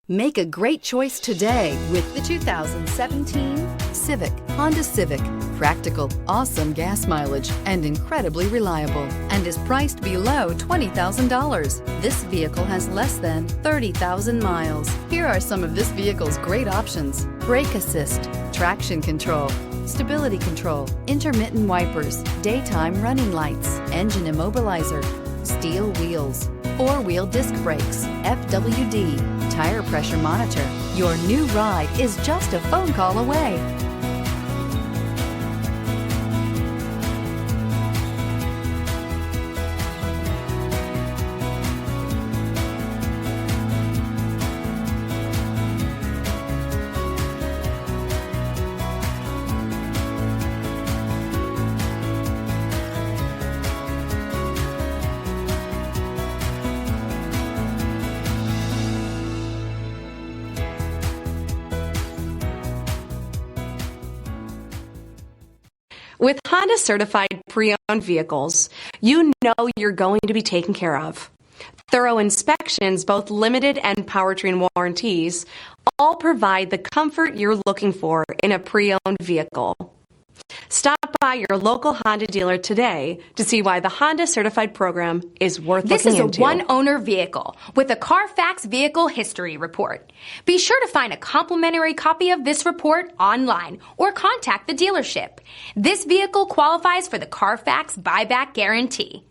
Make a great choice today with the 2017 Civic. Honda Civic. Practical, awesome gas mileage, and incredibly reliable, and is priced below $20,000. This vehicle has less than 30,000 miles. Here are some of this vehicle's great options: brake assist, traction control, stability control, intermittent wipers, daytime running lights, engine immobilizer, steel wheels, four-wheel disc brakes, FWD, tire pressure monitor. Your new ride is just a phone call away. With Honda certified pre-owned vehicles, you know you're going to be taken care of. Thorough inspections, both limited and powertrain warranties, all provide the comfort you're looking for in a pre-owned vehicle. Stop by your local Honda dealer today to see why the Honda certified program is worth looking into. This is a one-owner vehicle with a Carfax Vehicle History Report. Be sure to find a complimentary copy of this report online or contact the dealership. This vehicle qualifies for the Carfax Buyback Guarantee.